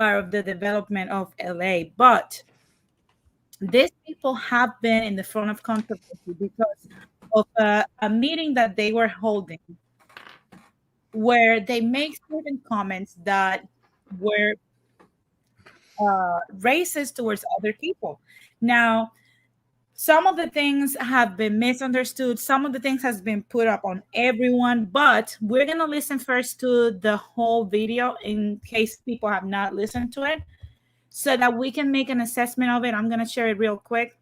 part of the development of LA. But these people have been in the front of controversy because of a meeting that they were holding where they make certain comments that were racist towards other people. Now, some of the things have been misunderstood. Some of the things has been put up on everyone, but we're going to listen first to the whole video in case people have not listened to it so that we can make an assessment of it. I'm going to share it real quick.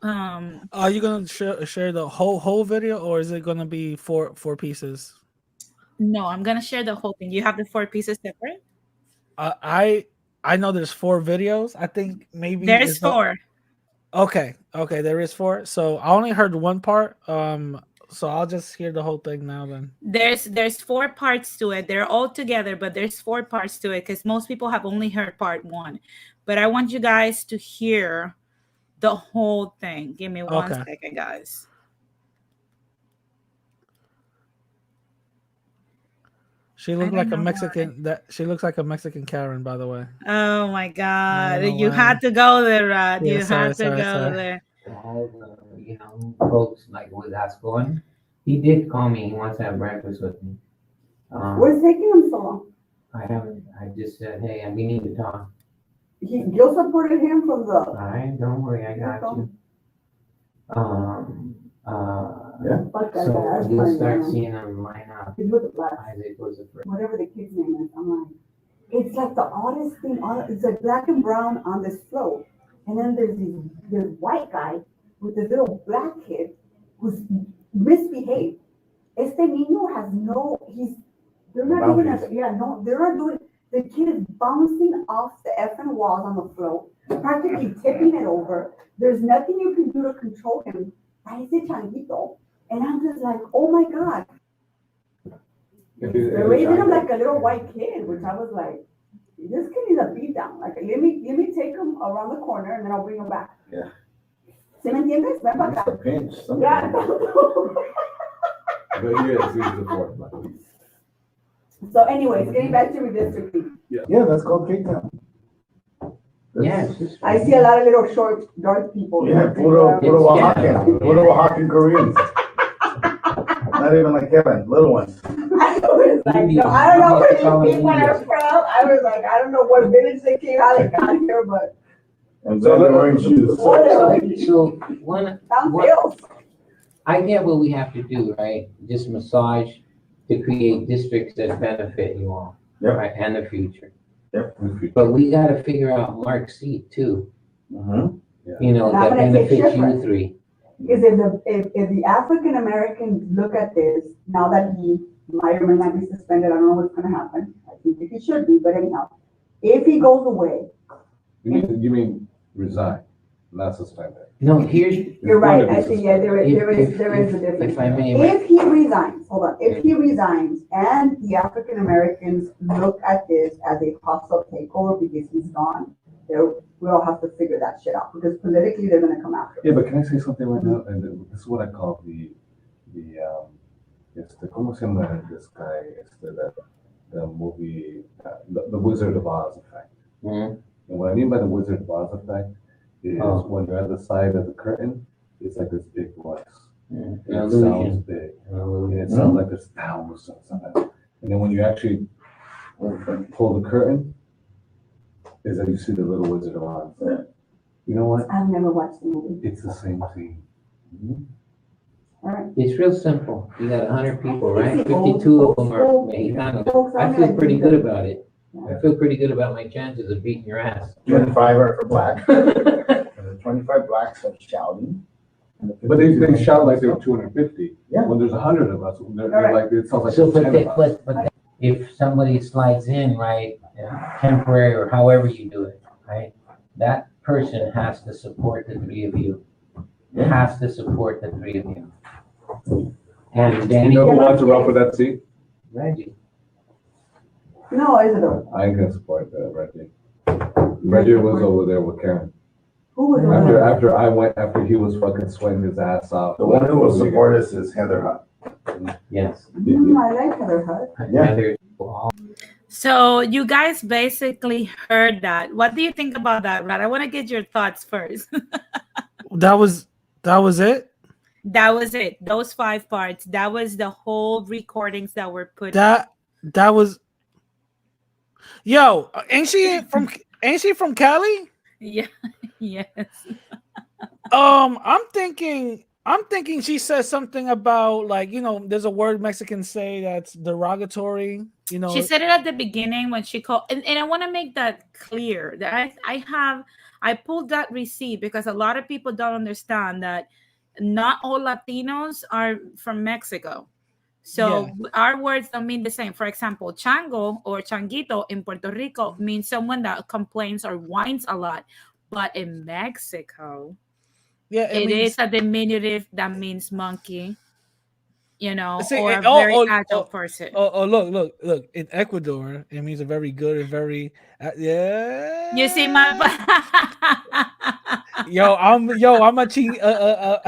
Are you gonna share the whole video, or is it gonna be four pieces? No, I'm gonna share the whole thing. You have the 4 pieces separate. I know there's 4 videos. I think maybe There's 4. Okay, there is 4. So I only heard one part. So I'll just hear the whole thing now. Then there's 4 parts to it. They're all together, but there's 4 parts to it because most people have only heard part 1. But I want you guys to hear the whole thing. Give me one second, guys. She looked like a Mexican. She looks like a Mexican Karen, by the way. Oh my God! You had to go there, Rod. Yeah, you had to go there. All the folks like with us going. He did call me. He wants to have breakfast with me. What's taking him so long? I haven't. I just said, hey, we need to talk. You supported him from the. All right, don't worry, I got you. Yeah. So you'll start seeing them line up. Isaac was the first. Whatever the kid's name is, I'm like, it's like the oddest thing. It's like black and brown on this float, and then there's this white guy with this little black kid who's misbehaved. Este niño has no. They're not even. They're not doing. The kid is bouncing off the effing walls on the float, practically tipping it over. There's nothing you can do to control him. Parece changuito. And I'm just like, oh my God. They're raising him like a little white kid, which I was like, this kid needs a beat down. Like, let me take him around the corner and then I'll bring him back. Yeah. ¿Sí me entiendes? Ven para acá. Pinch. Yeah. But yes, he's the fourth. So anyways, getting back to redistricting. Yeah, let's go Cape Town. Yes. I see a lot of little short, dark people. Yeah, puro Oaxacan Koreans. Not even like Kevin, little ones. I was like, no, I don't know where these people are from. I was like, I don't know what village they came, how they got here, but. And so they're wearing shoes. So one, else. I get what we have to do, right? Just massage to create districts that benefit you all, right, and the future. Yep. But we got to figure out Mark's seat too. Mm-hmm. You know, that benefits you 3. Is if the African Americans look at this, now that he might or may not be suspended, I don't know what's going to happen. I think he should be, but anyhow, if he goes away. You mean resign, not suspended? No, you're right. I think, yeah, there is a difference. If I may. If he resigns, hold on. If he resigns and the African Americans look at this as a hostile takeover because he's gone, we'll have to figure that shit out because politically they're going to come after him. Yeah, but can I say something right now? And this is what I call the ¿cómo se llama this guy? The movie, the Wizard of Oz effect. Mm-hmm. And what I mean by the Wizard of Oz effect is when you're at the side of the curtain, it's like this big voice. It sounds big. And it sounds like there's thousands of it. And then when you actually pull the curtain, is that you see the little Wizard of Oz. Yeah. You know what? I've never watched the movie. It's the same thing. Mm-hmm. All right. It's real simple. You got 100 people, right? 52 of them are Mexicanos. I feel pretty good about it. I feel pretty good about my chances of beating your ass. 25 are for black. 25 blacks are shouting. But they shout like there were 250. Yeah. When there's 100 of us, they're like, it sounds like so, 10 of us. But if somebody slides in, right, temporary or however you do it, right, that person has to support the 3 of you. Has to support the 3 of you. And Danny, you know who wants to run for that seat? Reggie. No, Isidore. I ain't gonna support Reggie. Reggie was over there with Karen. Who was After he was fucking sweating his ass off. The one who will support us is Heather Hutt. Yes. I like Heather Hutt. Yeah. So you guys basically heard that. What do you think about that, Rad? I want to get your thoughts first. That was it. That was it. Those 5 parts. That was the whole recordings that were put. That was yo. Ain't she from Cali? Yeah. Yes. I'm thinking she says something about like, there's a word Mexicans say that's derogatory. She said it at the beginning when she called, and I want to make that clear that I pulled that receipt because a lot of people don't understand that not all Latinos are from Mexico. So our words don't mean the same. For example, chango or changuito in Puerto Rico means someone that complains or whines a lot. But in Mexico, it is a diminutive that means monkey, or a very agile person. Look. In Ecuador, it means a very good and very yeah. You see my I'm a ching. You're a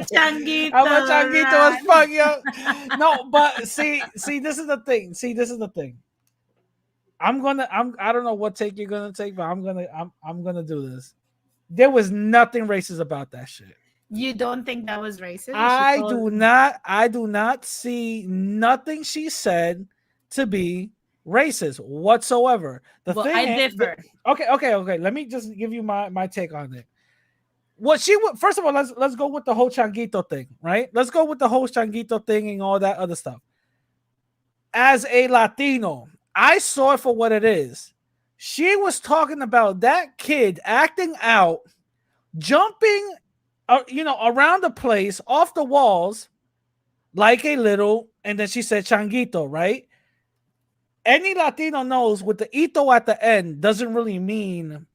changuito. I'm a changuito right? as fuck, yo. No, but see, this is the thing. I don't know what take you're gonna take, but I'm gonna do this. There was nothing racist about that shit. You don't think that was racist? I do not see nothing she said to be racist whatsoever. I differ. Okay. Let me just give you my take on it. First of all, let's go with the whole changuito thing, right? Let's go with the whole changuito thing and all that other stuff. As a Latino, I saw it for what it is. She was talking about that kid acting out, jumping around the place, off the walls, like a little, and then she said changuito, right? Any Latino knows with the ito at the end doesn't really mean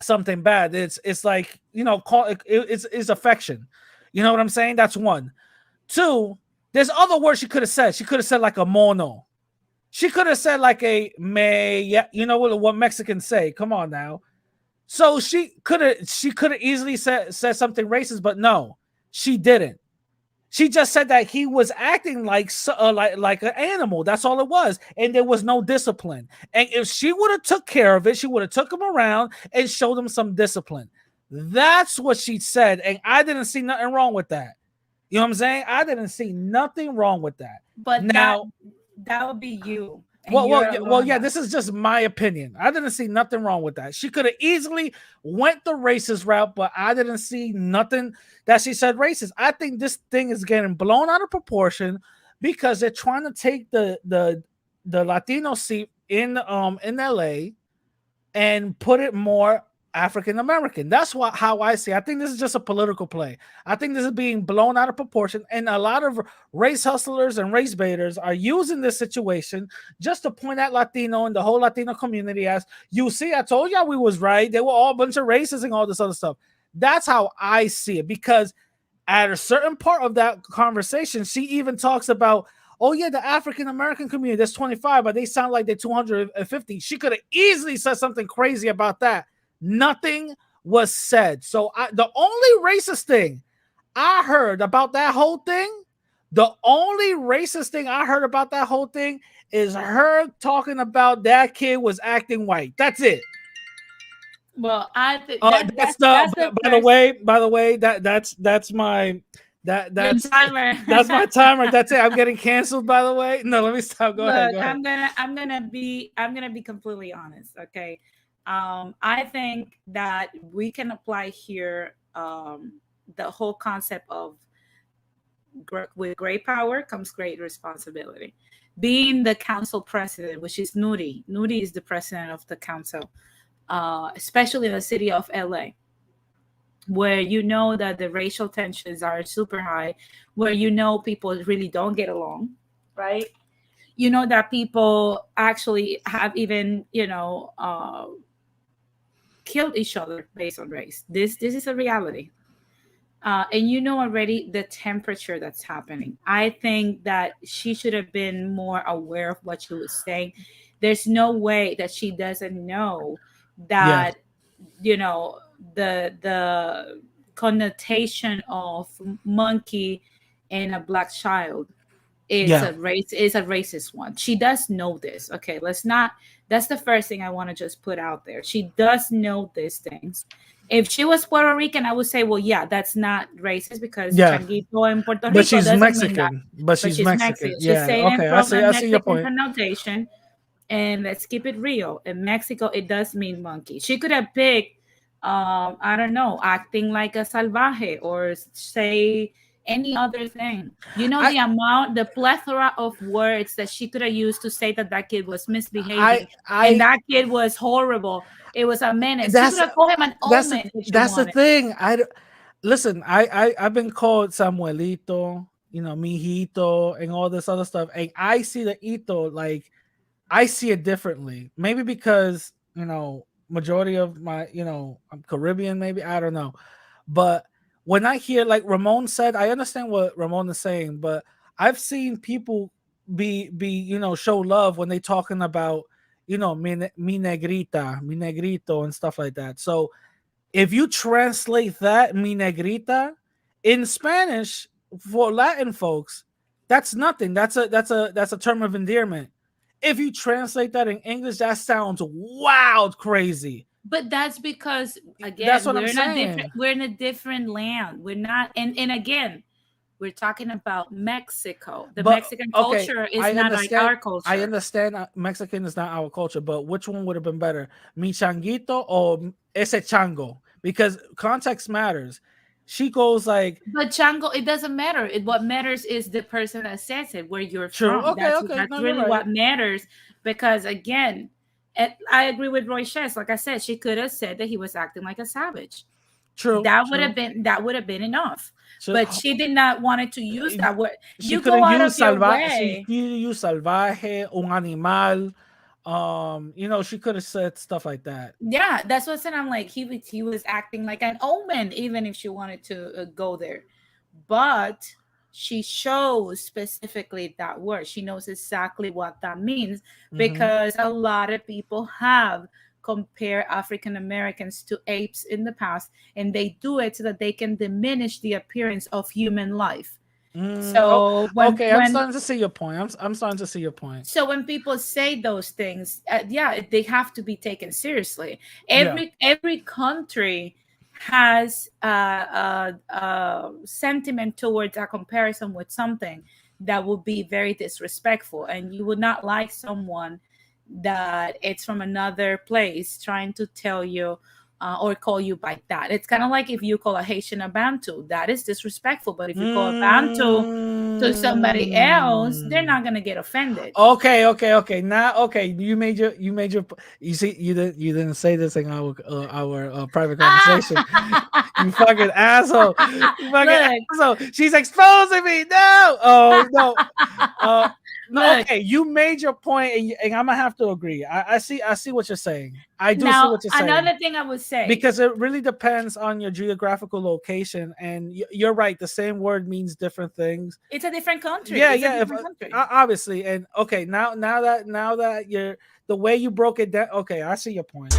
something bad. It's like, it's affection. You know what I'm saying? That's one. Two, there's other words she could have said. She could have said like a mono. She could have said like a me, yeah, what Mexicans say. Come on now. So she could have easily said something racist, but no, she didn't. She just said that he was acting like an animal. That's all it was, and there was no discipline. And if she would have took care of it, she would have took him around and showed him some discipline. That's what she said, and I didn't see nothing wrong with that. You know what I'm saying? I didn't see nothing wrong with that. But now that would be you. Yeah. This is just my opinion. I didn't see nothing wrong with that. She could have easily went the racist route, but I didn't see nothing that she said racist. I think this thing is getting blown out of proportion because they're trying to take the Latino seat in LA and put it more African American. That's how I see it. I think this is just a political play. I think this is being blown out of proportion, and a lot of race hustlers and race baiters are using this situation just to point at Latino and the whole Latino community as, you see, I told y'all we was right. They were all a bunch of racists and all this other stuff. That's how I see it, because at a certain part of that conversation, she even talks about, oh yeah, the African American community, that's 25, but they sound like they're 250. She could have easily said something crazy about that. Nothing was said. So the only racist thing I heard about that whole thing, is her talking about that kid was acting white. That's it. Well, I think by the way, that's my timer. That's my timer. That's it. I'm getting canceled, by the way. No, let me stop. Go ahead. I'm gonna be completely honest. Okay. I think that we can apply here the whole concept of with great power comes great responsibility. Being the council president, which is Nury is the president of the council, especially in the city of LA, where that the racial tensions are super high, where people really don't get along, right? That people actually have even killed each other based on race. This is a reality. And already the temperature that's happening. I think that she should have been more aware of what she was saying. There's no way that she doesn't know that, the connotation of monkey and a black child is a racist one. She does know this. Okay, let's not. That's the first thing I want to just put out there. She does know these things. If she was Puerto Rican, I would say, well, yeah, that's not racist because Yeah. changuito in Puerto But Rico she's doesn't mean that. Mexican. But But she's she's Mexican. Mexican. She's Yeah. saying it Okay. from a I see your Mexican point. connotation. And let's keep it real. In Mexico, it does mean monkey. She could have picked, I don't know, acting like a salvaje or say any other thing. You know, I the plethora of words that she could have used to say that that kid was misbehaving and I that kid was horrible. It was a menace. She could that's have called him an that's omen if she that's the wanted. thing. Listen. I've been called Samuelito, mijito, and all this other stuff, and I see the ito like I see it differently. Maybe because majority of my I'm Caribbean. Maybe I don't know, but when I hear like Ramon said, I understand what Ramon is saying, but I've seen people be show love when they talking about mi negrita, mi negrito, and stuff like that. So if you translate that mi negrita in Spanish for Latin folks, that's nothing. That's a term of endearment. If you translate that in English, that sounds wild crazy. But that's because That's again, what I'm saying. we're in a different land. We're not and again, we're talking about Mexico. The But Mexican okay, culture is I not like understand. our I culture. understand Mexican is not our culture, but which one would have been better, mi changuito or ese chango? Because context matters. She goes like, But Chango, it doesn't matter. What matters is the person that says it, where you're true, from. okay, okay, That's no, you're really right, what matters. Because again, I agree with Roy Chess. Like I said, she could have said that he was acting like a savage. true, true. That would have been enough. So But she did not wanted to use that word. she You could have go out of used your salvaje. She way. could use salvaje, un animal. She could have said stuff like that. Yeah, that's what I said. I'm like he was acting like an omen, even if she wanted to go there. But she shows specifically that word. She knows exactly what that means Mm-hmm. because a lot of people have compared African Americans to apes in the past, and they do it so that they can diminish the appearance of human life. So Okay, I'm starting to see your point. I'm starting to see your point. so when people say those things, yeah, they have to be taken seriously. Yeah. Every country has a sentiment towards a comparison with something that would be very disrespectful, and you would not like someone that it's from another place trying to tell you or call you by that. It's kind of like if you call a Haitian a Bantu, that is disrespectful. But if you call a Bantu to somebody else, they're not gonna get offended. Okay. Now, okay, you made your. You see, you didn't say this in our private conversation. You fucking asshole. You fucking asshole. She's exposing me. No. Oh no. No. Look. Okay, you made your point, and I'm gonna have to agree. I see what you're saying. I do see Now, what you're saying. another thing I would say, Because it really depends on your geographical location, and you're right. The same word means different things. it's a different country. Yeah, It's a yeah. different country. Obviously, and okay. Now that you're the way you broke it down. Okay, I see your point.